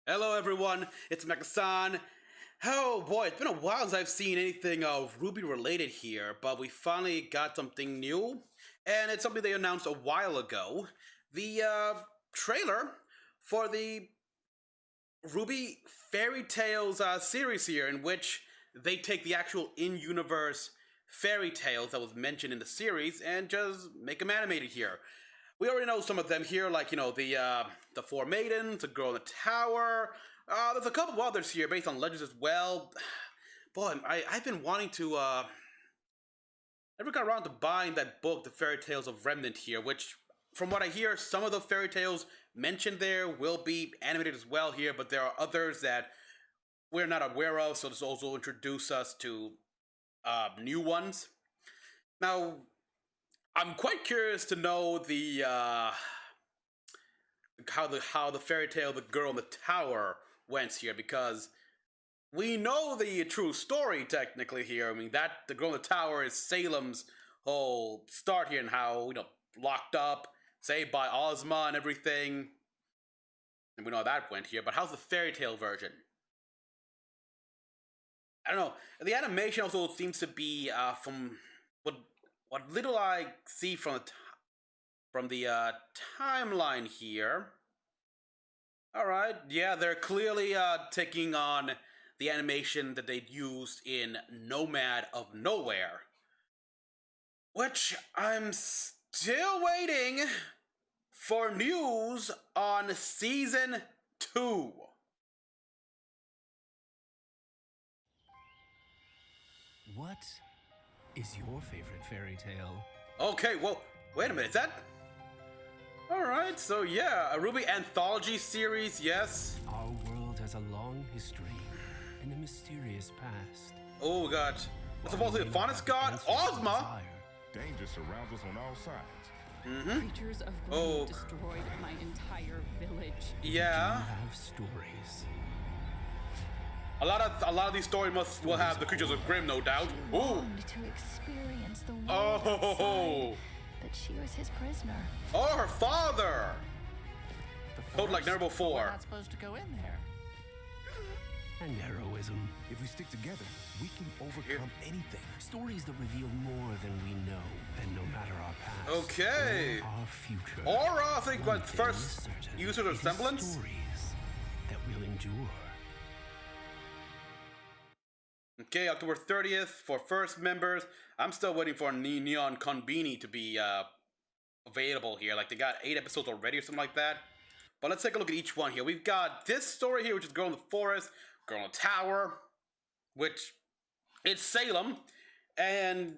Hello everyone, it's Mecha-san. Oh boy, it's been a while since I've seen anything RWBY related here, but we finally got something new, and it's something they announced a while ago. The trailer for the RWBY Fairy Tales series here, in which they take the actual in-universe fairy tales that was mentioned in the series and just make them animated here. We already know some of them here, like the Four Maidens, the Girl in the Tower. There's a couple of others here based on legends as well. Boy, I've been wanting to never got around to buying that book, The Fairy Tales of Remnant here, which from what I hear, some of the fairy tales mentioned there will be animated as well here, but there are others that we're not aware of, so this also introduce us to new ones. Now, I'm quite curious to know the how the fairy tale The Girl in the Tower went here, because we know the true story technically here. I mean, that The Girl in the Tower is Salem's whole start here, and how, locked up, saved by Ozma and everything. And we know how that went here, but how's the fairy tale version? I don't know. The animation also seems to be from what little I see from the timeline here. All right, yeah, they're clearly taking on the animation that they'd used in Nomad of Nowhere, which I'm still waiting for news on season 2. What is your favorite fairy tale? Okay, well, wait a minute, is that... Alright, so yeah, a RWBY anthology series, yes. Our world has a long history and a mysterious past. Oh god, what's supposedly the finest god? Ozma? Danger surrounds us on all sides. Creatures of gloom destroyed my entire village. Yeah. You have stories. A lot of these stories will have the creatures of Grimm, no doubt. Ooh. Longed to experience the world Oh. outside, but she was his prisoner. Oh, her father. Told like never We're before. not supposed to go in there. And heroism. If we stick together, we can overcome anything. Stories that reveal more than we know. And no matter our past Okay. or our future. Aura, I think, one what thing first is certain. user of It is semblance? Stories that will endure. Okay, October 30th for first members. I'm still waiting for Neon Konbini to be available here. Like, they got 8 episodes already or something like that. But let's take a look at each one here. We've got this story here, which is Girl in the Forest, Girl in the Tower, which it's Salem. And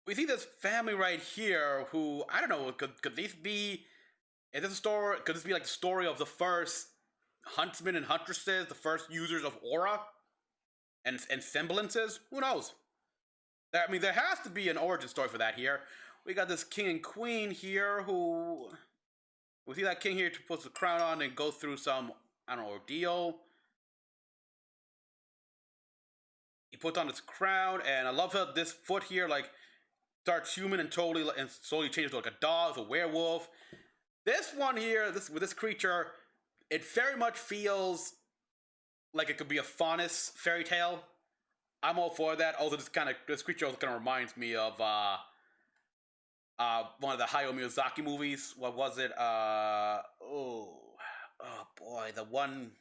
we see this family right here who, I don't know, could this be... Is this a story? Could this be like the story of the first huntsmen and huntresses, the first users of aura and semblances? Who knows? I mean, there has to be an origin story for that here. We got this king and queen here who... We see that king here to put the crown on and go through some, I don't know, ordeal. He puts on his crown, and I love how this foot here, like, starts human and slowly changes to like a dog, a werewolf. This one here, with this creature, it very much feels like it could be a Faunus fairy tale. I'm all for that. Also, this creature also kind of reminds me of one of the Hayao Miyazaki movies. What was it? Oh boy, the one.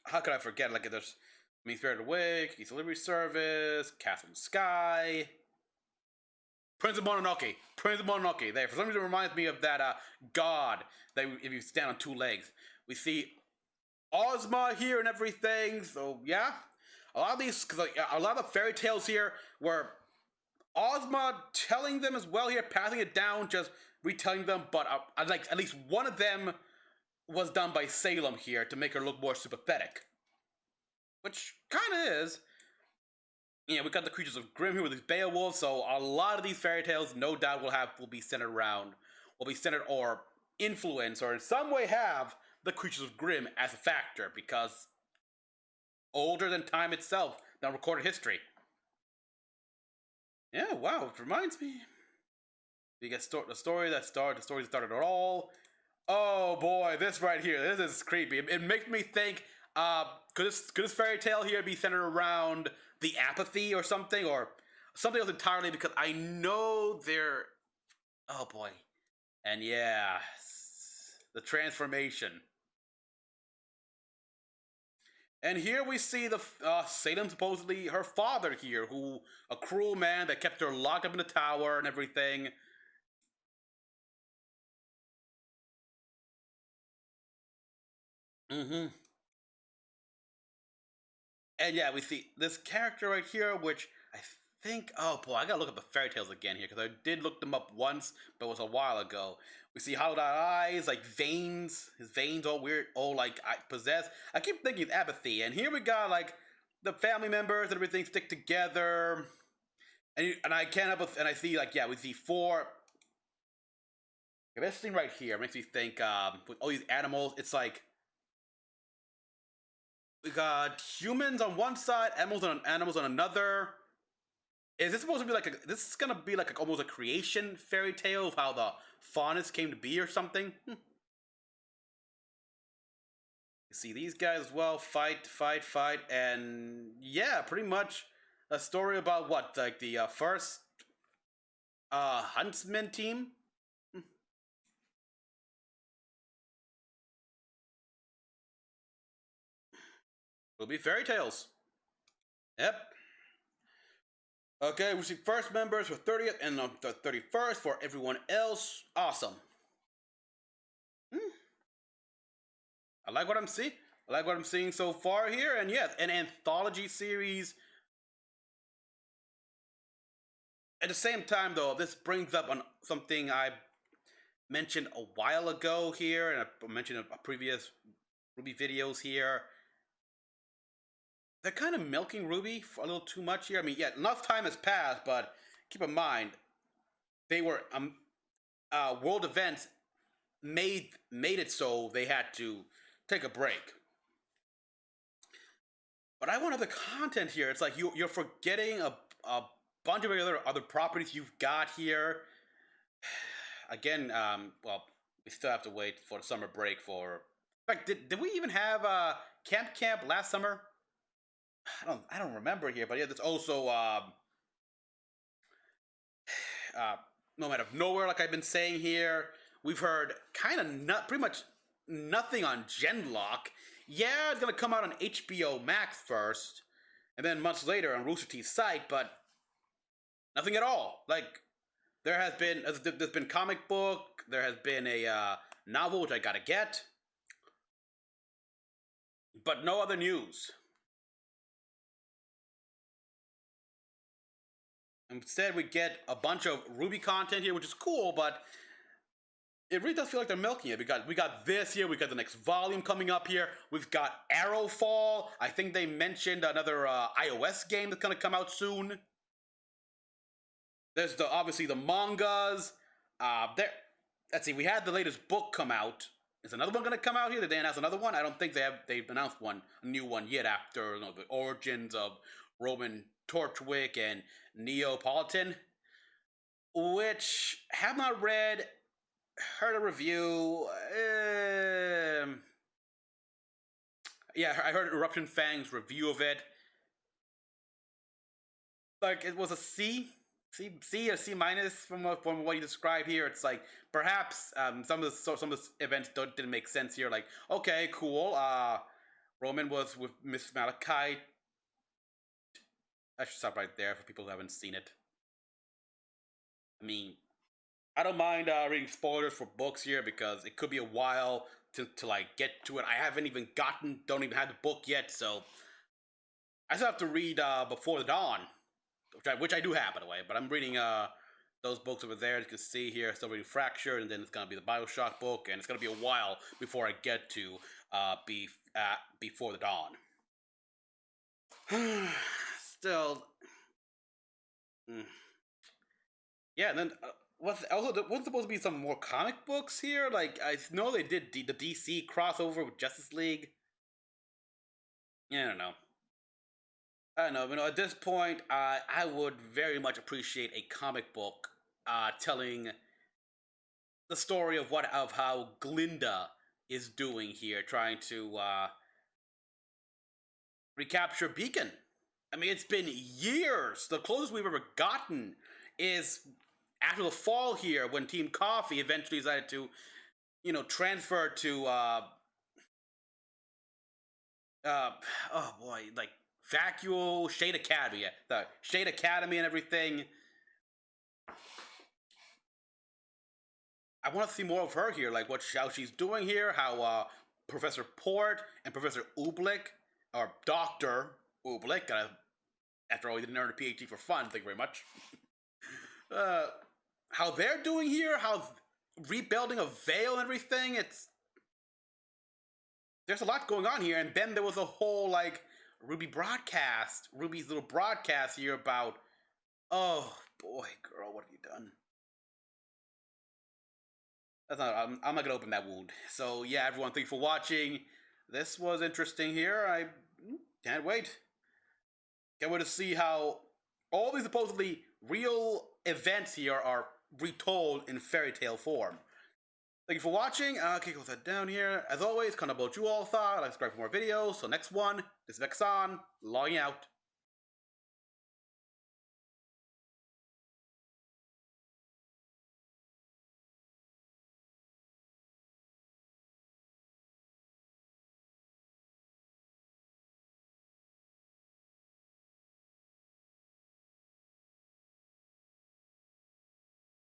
How could I forget? Like, there's Spirited Away, Keith's Delivery Service, Catherine Sky. Prince of Mononoke. There, for some reason, it reminds me of that god that if you stand on 2 legs. We see Ozma here and everything. So yeah, a lot of fairy tales here were Ozma telling them as well here, passing it down, just retelling them. But like at least one of them was done by Salem here to make her look more sympathetic, which kind of is. Yeah, we got the creatures of Grimm here with these Beowulfs, so a lot of these fairy tales, no doubt, will be centered or influence, or in some way have the creatures of Grimm as a factor, because older than time itself, than recorded history. Yeah, wow, it reminds me. You get the story that started it all. Oh boy, this right here, this is creepy. It makes me think, could this fairy tale here be centered around the apathy or something else entirely? Because I know there. Oh boy, and yeah, the transformation. And here we see the Salem, supposedly her father here, who a cruel man that kept her locked up in the tower and everything. Mm-hmm. And yeah, we see this character right here, which I think. Oh boy, I gotta look up the fairy tales again here because I did look them up once, but it was a while ago. We see hollowed out eyes, like veins. His veins all weird, all like possessed. I keep thinking it's apathy, and here we got like the family members and everything stick together. And I can't help but, and I see like, yeah, we see four. This thing right here makes me think with all these animals, it's like we got humans on one side, animals on another. Is this supposed to be like this is gonna be like almost a creation fairy tale of how the faunus came to be or something? You see these guys as well, fight, and yeah, pretty much a story about what, like the first huntsman team. Will be fairy tales. Yep. Okay, we see first members for 30th and the 31st for everyone else. Awesome. I like what I'm seeing. I like what I'm seeing so far here, and yes, an anthology series. At the same time, though, this brings up on something I mentioned a while ago here, and I mentioned in previous RWBY videos here. They're kind of milking RWBY for a little too much here. I mean, yeah, enough time has passed, but keep in mind, they were world events made it so they had to take a break. But I want other content here. It's like you're forgetting a bunch of other properties you've got here. Again, well, we still have to wait for the summer break for. In fact, did we even have Camp last summer? I don't remember here, but yeah, there's also Moment of Nowhere, like I've been saying here. We've heard kind of pretty much nothing on Genlock. Yeah, it's gonna come out on HBO Max first, and then months later on Rooster Teeth's site, but nothing at all. Like there's been comic book, there has been a novel which I gotta get, but no other news. Instead, we get a bunch of RWBY content here, which is cool, but it really does feel like they're milking it. We got this here, we got the next volume coming up here, we've got Arrowfall. I think they mentioned another iOS game that's gonna come out soon. There's obviously the mangas. Let's see, we had the latest book come out. Is another one gonna come out here? Did they announce another one? I don't think they've announced a new one yet after the origins of Roman Torchwick and Neapolitan, which have not read, heard a review. Yeah, I heard Eruption Fang's review of it. Like it was a C or C minus from what you described here. It's like perhaps some of the events didn't make sense here. Like okay, cool. Roman was with Miss Malachite. I should stop right there for people who haven't seen it. I mean, I don't mind reading spoilers for books here because it could be a while to like get to it. I haven't even don't even have the book yet, so I still have to read Before the Dawn, which I do have, by the way. But I'm reading those books over there. You can see here, still reading Fractured, and then it's gonna be the Bioshock book, and it's gonna be a while before I get to Before the Dawn. Still, yeah. And then wasn't supposed to be some more comic books here. Like I know they did the DC crossover with Justice League. Yeah, I don't know. You know, at this point, I would very much appreciate a comic book telling the story of how Glinda is doing here, trying to recapture Beacon. I mean, it's been years. The closest we've ever gotten is after the fall here, when Team Coffee eventually decided to, transfer to oh boy, like Vacuo, Shade Academy, yeah, the Shade Academy and everything. I want to see more of her here, like how she's doing here, how Professor Port and Professor Ooblik, or Doctor Ooblik, after all, he didn't earn a PhD for fun. Thank you very much. How they're doing here, how rebuilding a veil and everything. There's a lot going on here, and then there was a whole like RWBY's little broadcast here about, oh boy, girl, what have you done? That's not. I'm not gonna open that wound. So yeah, everyone, thank you for watching. This was interesting here. I can't wait. Can't wait to see how all these supposedly real events here are retold in fairy tale form. Thank you for watching. Okay, close that down here. As always, comment about what you all thought. Like, subscribe for more videos. So next one, this is Mecha-san, logging out.